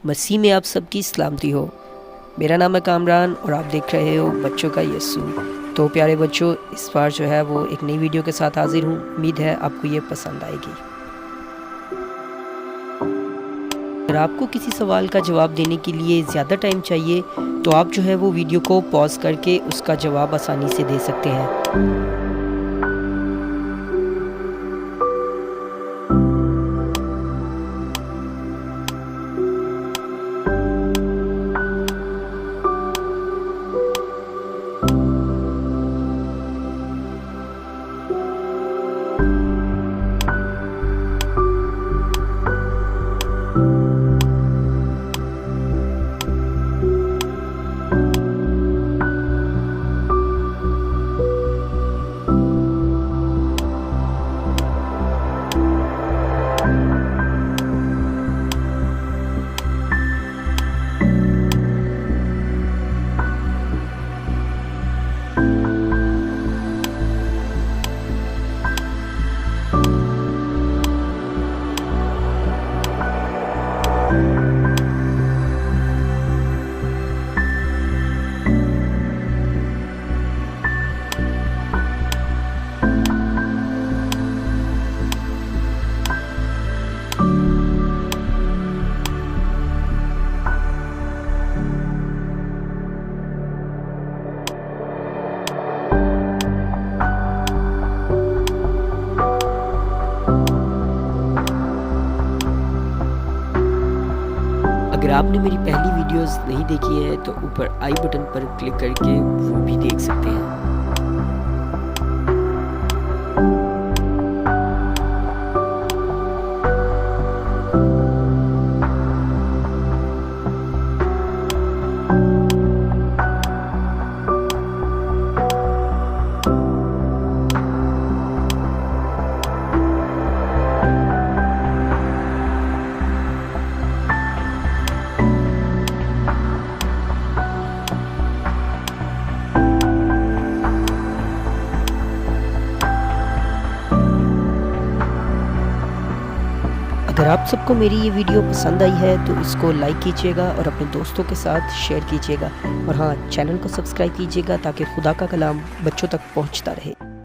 मसीह में आप सबकी सलामती हो। मेरा नाम है कामरान और आप देख रहे हो बच्चों का यसू। तो प्यारे बच्चों, इस बार जो है वो एक नई वीडियो के साथ हाजिर हूँ। उम्मीद है आपको ये पसंद आएगी। अगर आपको किसी सवाल का जवाब देने के लिए ज़्यादा टाइम चाहिए तो आप जो है वो वीडियो को पॉज करके उसका जवाब आसानी से दे सकते हैं। अगर आपने मेरी पहली वीडियोस नहीं देखी है तो ऊपर आई बटन पर क्लिक करके वो भी देख सकते हैं। अगर आप सबको मेरी ये वीडियो पसंद आई है तो इसको लाइक कीजिएगा और अपने दोस्तों के साथ शेयर कीजिएगा। और हाँ, चैनल को सब्सक्राइब कीजिएगा ताकि खुदा का कलाम बच्चों तक पहुंचता रहे।